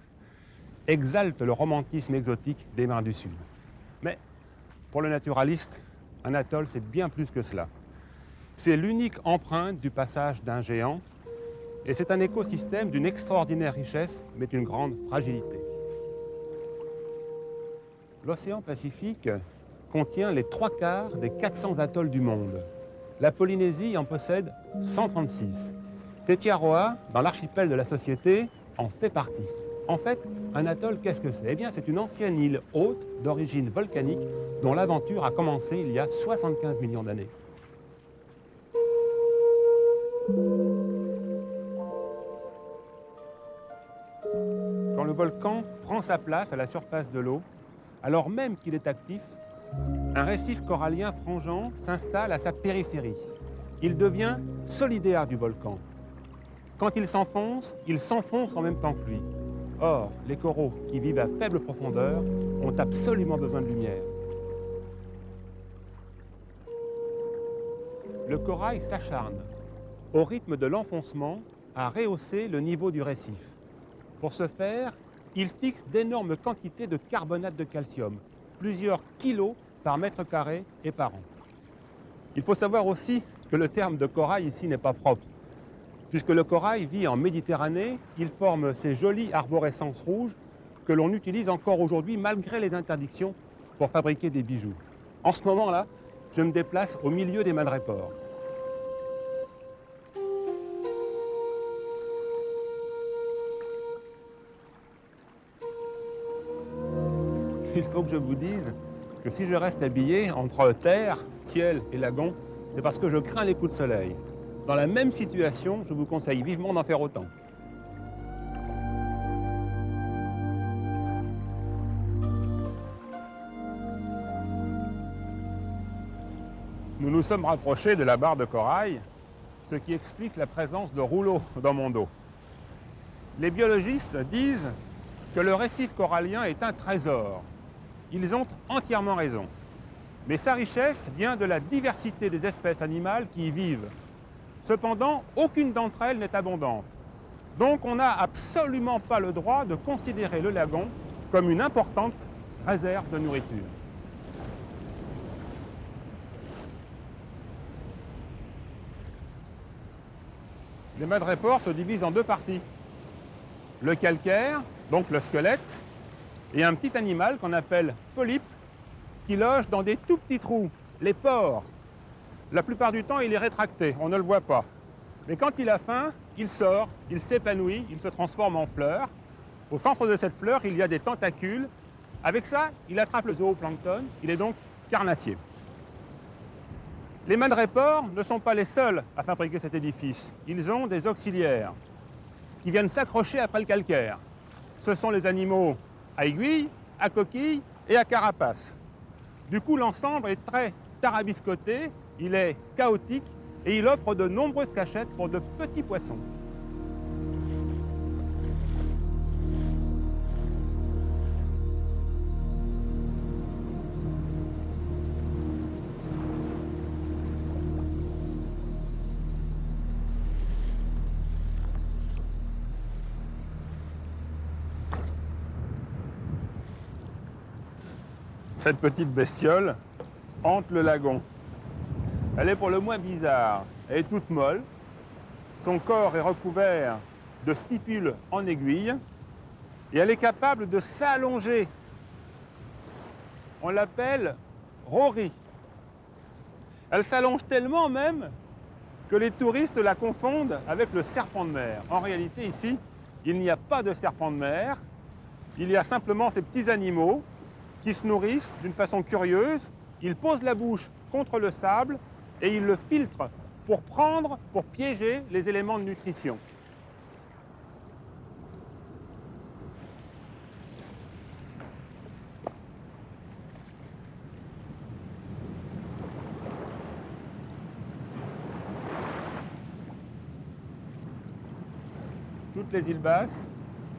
exalte le romantisme exotique des mers du Sud. Mais pour le naturaliste, un atoll, c'est bien plus que cela. C'est l'unique empreinte du passage d'un géant et c'est un écosystème d'une extraordinaire richesse, mais d'une grande fragilité. L'océan Pacifique contient les 3/4 des 400 atolls du monde. La Polynésie en possède 136. Tetiaroa, dans l'archipel de la Société, en fait partie. En fait, un atoll, qu'est-ce que c'est? Eh bien, c'est une ancienne île haute d'origine volcanique dont l'aventure a commencé il y a 75 millions d'années. Quand le volcan prend sa place à la surface de l'eau, alors même qu'il est actif, un récif corallien frangeant s'installe à sa périphérie. Il devient solidaire du volcan. Quand il s'enfonce en même temps que lui. Or, les coraux qui vivent à faible profondeur ont absolument besoin de lumière. Le corail s'acharne, au rythme de l'enfoncement, à rehausser le niveau du récif. Pour ce faire, il fixe d'énormes quantités de carbonate de calcium, plusieurs kilos par mètre carré et par an. Il faut savoir aussi que le terme de corail ici n'est pas propre. Puisque le corail vit en Méditerranée, il forme ces jolies arborescences rouges que l'on utilise encore aujourd'hui malgré les interdictions pour fabriquer des bijoux. En ce moment-là, je me déplace au milieu des madrépores. Il faut que je vous dise que si je reste habillé entre terre, ciel et lagon, c'est parce que je crains les coups de soleil. Dans la même situation, je vous conseille vivement d'en faire autant. Nous nous sommes rapprochés de la barre de corail, ce qui explique la présence de rouleaux dans mon dos. Les biologistes disent que le récif corallien est un trésor. Ils ont entièrement raison. Mais sa richesse vient de la diversité des espèces animales qui y vivent. Cependant, aucune d'entre elles n'est abondante. Donc on n'a absolument pas le droit de considérer le lagon comme une importante réserve de nourriture. Les madrépores se divisent en deux parties. Le calcaire, donc le squelette, et un petit animal qu'on appelle polype, qui loge dans des tout petits trous, les pores. La plupart du temps, il est rétracté, on ne le voit pas. Mais quand il a faim, il sort, il s'épanouit, il se transforme en fleur. Au centre de cette fleur, il y a des tentacules. Avec ça, il attrape le zooplancton, il est donc carnassier. Les madrépores ne sont pas les seuls à fabriquer cet édifice. Ils ont des auxiliaires qui viennent s'accrocher après le calcaire. Ce sont les animaux à aiguilles, à coquilles et à carapace. Du coup, l'ensemble est très tarabiscoté, il est chaotique et il offre de nombreuses cachettes pour de petits poissons. Cette petite bestiole hante le lagon. Elle est pour le moins bizarre. Elle est toute molle. Son corps est recouvert de stipules en aiguille et elle est capable de s'allonger. On l'appelle Rory. Elle s'allonge tellement même que les touristes la confondent avec le serpent de mer. En réalité, ici, il n'y a pas de serpent de mer. Il y a simplement ces petits animaux qui se nourrissent d'une façon curieuse. Ils posent la bouche contre le sable et ils le filtrent pour piéger les éléments de nutrition. Toutes les îles Basses,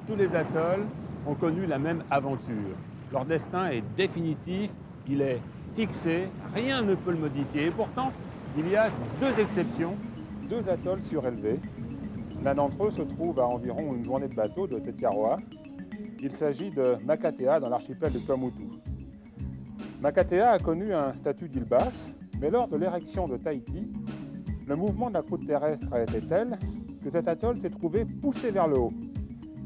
tous les atolls ont connu la même aventure. Leur destin est définitif, il est fixé, rien ne peut le modifier. Et pourtant, il y a deux exceptions, deux atolls surélevés. L'un d'entre eux se trouve à environ une journée de bateau de Tetiaroa. Il s'agit de Makatea dans l'archipel de Tuamotu. Makatea a connu un statut d'île basse, mais lors de l'érection de Tahiti, le mouvement de la croûte terrestre a été tel que cet atoll s'est trouvé poussé vers le haut.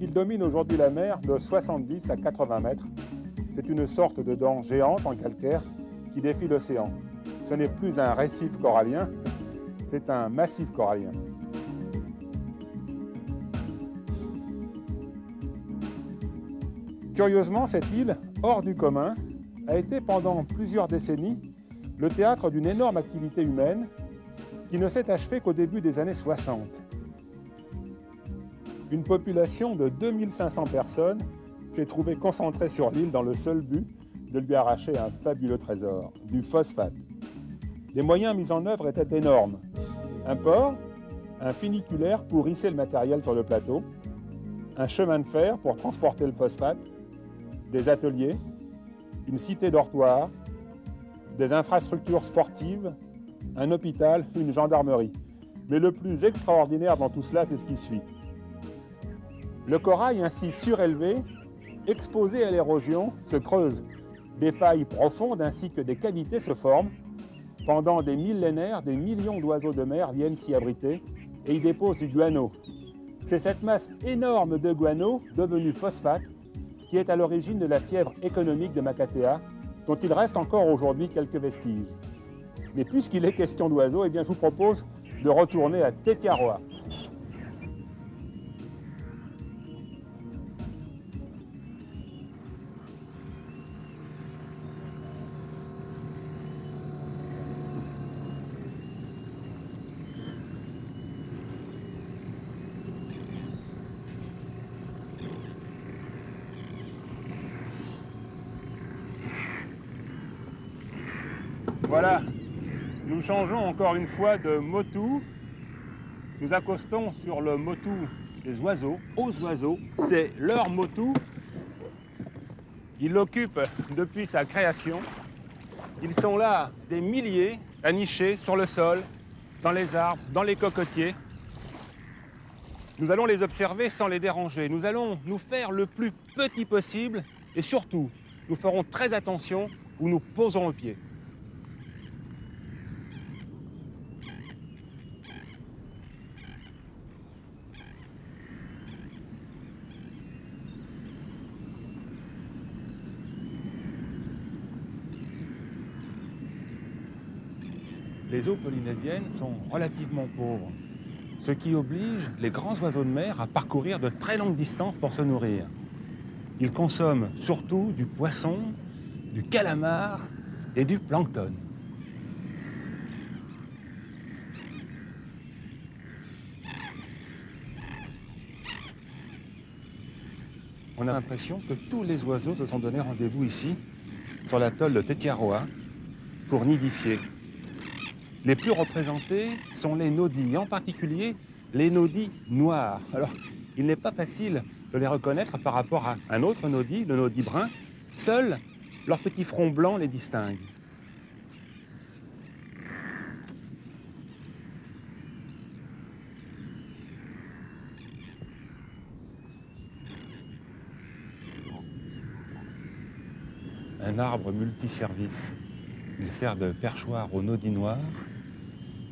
Il domine aujourd'hui la mer de 70 à 80 mètres. C'est une sorte de dent géante en calcaire qui défie l'océan. Ce n'est plus un récif corallien, c'est un massif corallien. Curieusement, cette île, hors du commun, a été pendant plusieurs décennies le théâtre d'une énorme activité humaine qui ne s'est achevée qu'au début des années 60. Une population de 2500 personnes s'est trouvée concentrée sur l'île dans le seul but de lui arracher un fabuleux trésor, du phosphate. Les moyens mis en œuvre étaient énormes. Un port, un funiculaire pour hisser le matériel sur le plateau, un chemin de fer pour transporter le phosphate, des ateliers, une cité dortoir, des infrastructures sportives, un hôpital, une gendarmerie. Mais le plus extraordinaire dans tout cela, c'est ce qui suit. Le corail ainsi surélevé, exposé à l'érosion, se creuse. Des failles profondes ainsi que des cavités se forment. Pendant des millénaires, des millions d'oiseaux de mer viennent s'y abriter et y déposent du guano. C'est cette masse énorme de guano, devenue phosphate, qui est à l'origine de la fièvre économique de Makatea, dont il reste encore aujourd'hui quelques vestiges. Mais puisqu'il est question d'oiseaux, eh bien je vous propose de retourner à Tetiaroa. Voilà, nous changeons encore une fois de motu. Nous accostons sur le motu des oiseaux, aux oiseaux. C'est leur motu. Ils l'occupent depuis sa création. Ils sont là, des milliers, à nicher sur le sol, dans les arbres, dans les cocotiers. Nous allons les observer sans les déranger. Nous allons nous faire le plus petit possible et surtout, nous ferons très attention où nous poserons le pied. Les eaux polynésiennes sont relativement pauvres, ce qui oblige les grands oiseaux de mer à parcourir de très longues distances pour se nourrir. Ils consomment surtout du poisson, du calamar et du plancton. On a l'impression que tous les oiseaux se sont donné rendez-vous ici. sur l'atoll de Tetiaroa pour nidifier. Les plus représentés sont les nodis, en particulier les nodis noirs. Alors, il n'est pas facile de les reconnaître par rapport à un autre nodie, le nodie brun. Seuls leurs petits fronts blancs les distinguent. Un arbre multiservice. Il sert de perchoir aux nodis noirs,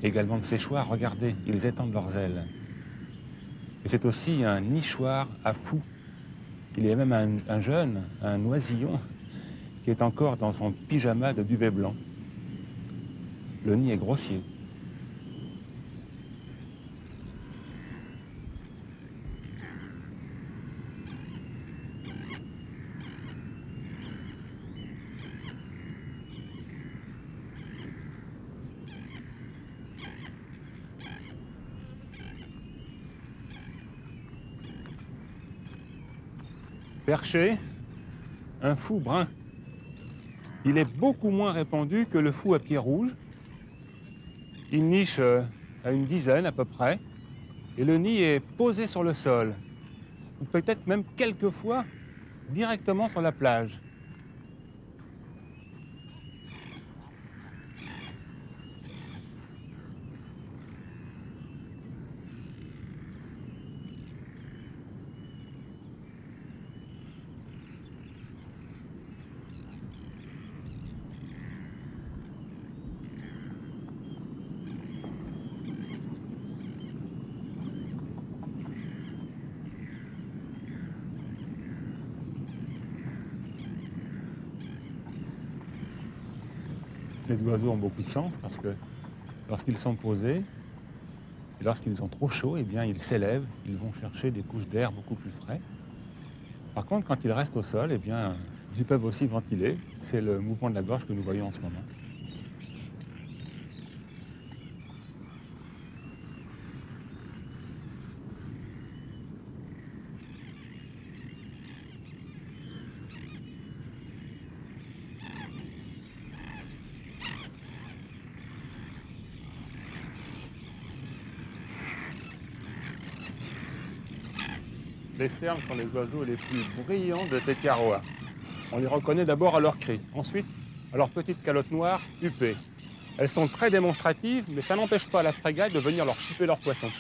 également de séchoir. Regardez, ils étendent leurs ailes. Et c'est aussi un nichoir à fous. Il y a même un jeune, un oisillon, qui est encore dans son pyjama de duvet blanc. Le nid est grossier. Perché, un fou brun. Il est beaucoup moins répandu que le fou à pieds rouges. Il niche à une dizaine à peu près, et le nid est posé sur le sol, ou peut-être même quelquefois directement sur la plage. Les oiseaux ont beaucoup de chance parce que lorsqu'ils sont posés, et lorsqu'ils ont trop chaud, eh bien, ils s'élèvent, ils vont chercher des couches d'air beaucoup plus frais. Par contre, quand ils restent au sol, eh bien, ils peuvent aussi ventiler. C'est le mouvement de la gorge que nous voyons en ce moment. Les sternes sont les oiseaux les plus brillants de Tetiaroa. On les reconnaît d'abord à leur cri, ensuite à leur petite calotte noire huppée. Elles sont très démonstratives, mais ça n'empêche pas la frégate de venir leur chipper leurs poissons.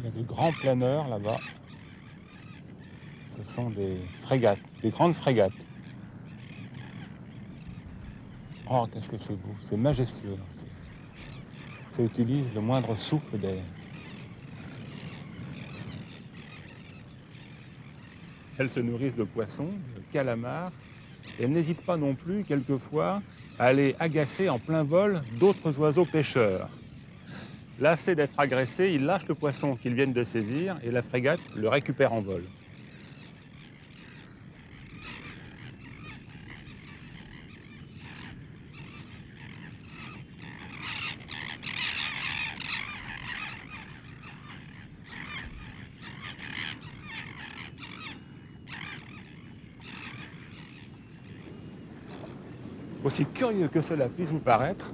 Il y a de grands planeurs là-bas. Ce sont des frégates, des grandes frégates. Oh, qu'est-ce que c'est beau, c'est majestueux. Ça utilise le moindre souffle d'air. Elles se nourrissent de poissons, de calamars. Et elles n'hésitent pas non plus, quelquefois, à aller agacer en plein vol d'autres oiseaux pêcheurs. Lassés d'être agressés, ils lâchent le poisson qu'ils viennent de saisir et la frégate le récupère en vol. Aussi curieux que cela puisse vous paraître,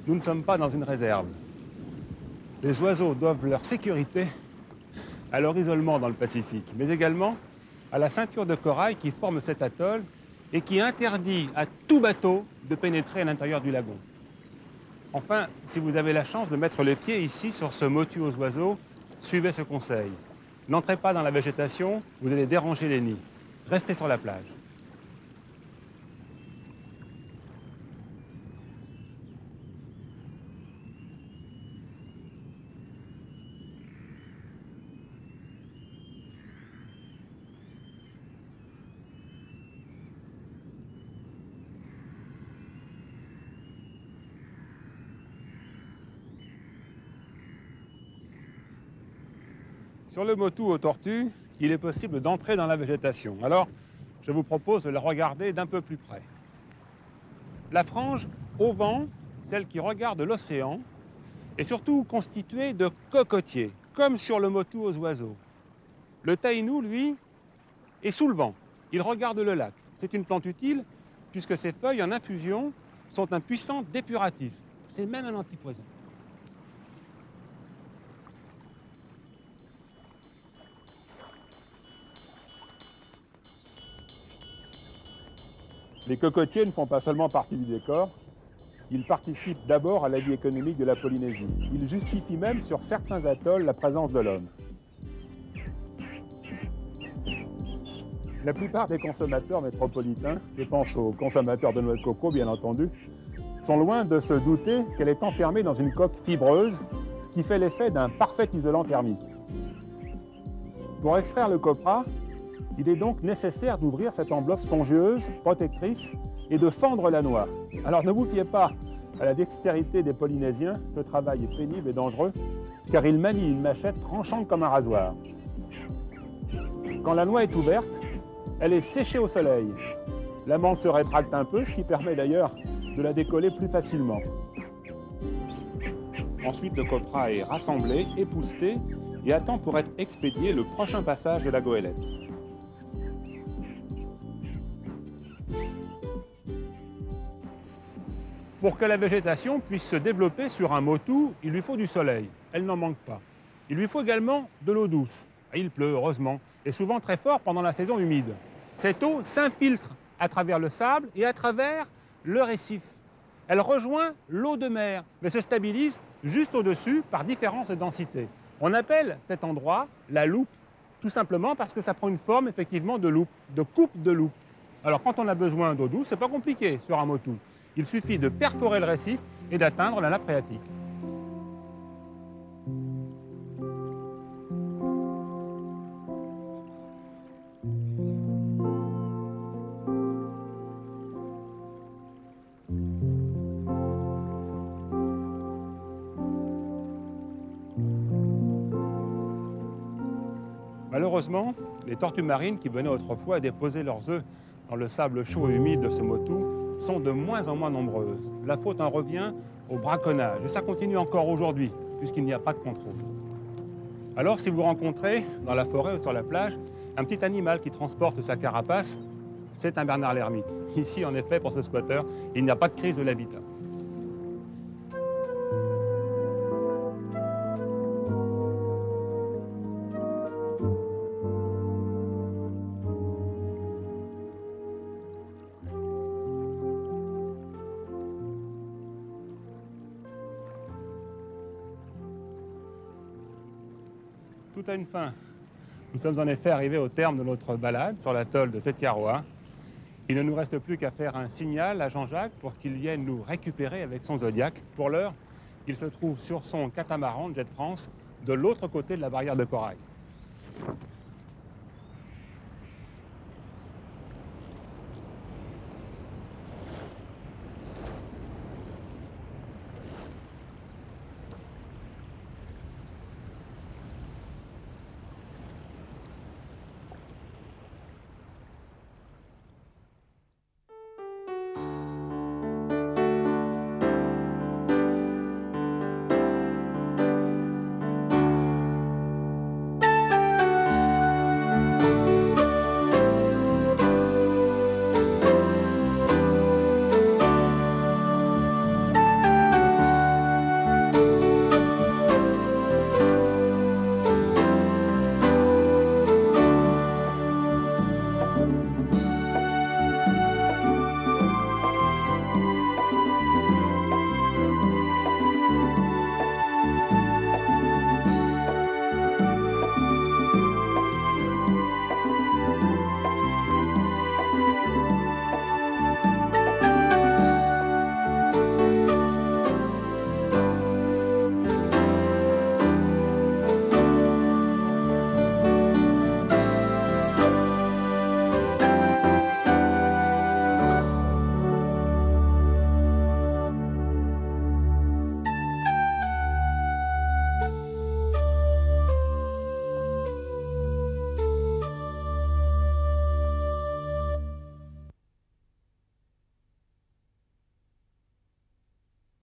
nous ne sommes pas dans une réserve. Les oiseaux doivent leur sécurité à leur isolement dans le Pacifique, mais également à la ceinture de corail qui forme cet atoll et qui interdit à tout bateau de pénétrer à l'intérieur du lagon. Enfin, si vous avez la chance de mettre les pieds ici sur ce motu aux oiseaux, suivez ce conseil. N'entrez pas dans la végétation, vous allez déranger les nids. Restez sur la plage. Sur le motu aux tortues, il est possible d'entrer dans la végétation. Alors, je vous propose de la regarder d'un peu plus près. La frange au vent, celle qui regarde l'océan, est surtout constituée de cocotiers, comme sur le motu aux oiseaux. Le taïnou, lui, est sous le vent. Il regarde le lac. C'est une plante utile puisque ses feuilles en infusion sont un puissant dépuratif. C'est même un antipoison. Les cocotiers ne font pas seulement partie du décor, ils participent d'abord à la vie économique de la Polynésie. Ils justifient même sur certains atolls la présence de l'homme. La plupart des consommateurs métropolitains, je pense aux consommateurs de noix de coco bien entendu, sont loin de se douter qu'elle est enfermée dans une coque fibreuse qui fait l'effet d'un parfait isolant thermique. Pour extraire le copra, il est donc nécessaire d'ouvrir cette enveloppe spongieuse, protectrice, et de fendre la noix. Alors ne vous fiez pas à la dextérité des Polynésiens, ce travail est pénible et dangereux, car ils manient une machette tranchante comme un rasoir. Quand la noix est ouverte, elle est séchée au soleil. L'amande se rétracte un peu, ce qui permet d'ailleurs de la décoller plus facilement. Ensuite, le copra est rassemblé, épousseté et attend pour être expédié le prochain passage de la goélette. Pour que la végétation puisse se développer sur un motu, il lui faut du soleil. Elle n'en manque pas. Il lui faut également de l'eau douce. Il pleut, heureusement, et souvent très fort pendant la saison humide. Cette eau s'infiltre à travers le sable et à travers le récif. Elle rejoint l'eau de mer, mais se stabilise juste au-dessus par différence de densité. On appelle cet endroit la loupe, tout simplement parce que ça prend une forme effectivement de loupe, de coupe de loupe. Alors quand on a besoin d'eau douce, c'est pas compliqué sur un motu. Il suffit de perforer le récif et d'atteindre la nappe phréatique. Malheureusement, les tortues marines qui venaient autrefois déposer leurs œufs dans le sable chaud et humide de ce motu sont de moins en moins nombreuses. La faute en revient au braconnage, et ça continue encore aujourd'hui, puisqu'il n'y a pas de contrôle. Alors, si vous rencontrez dans la forêt ou sur la plage un petit animal qui transporte sa carapace, c'est un Bernard l'ermite. Ici, en effet, pour ce squatteur, il n'y a pas de crise de l'habitat. Tout a une fin. Nous sommes en effet arrivés au terme de notre balade sur l'atoll de Tetiaroa. Il ne nous reste plus qu'à faire un signal à Jean-Jacques pour qu'il vienne nous récupérer avec son Zodiac. Pour l'heure, il se trouve sur son catamaran Jet France de l'autre côté de la barrière de corail.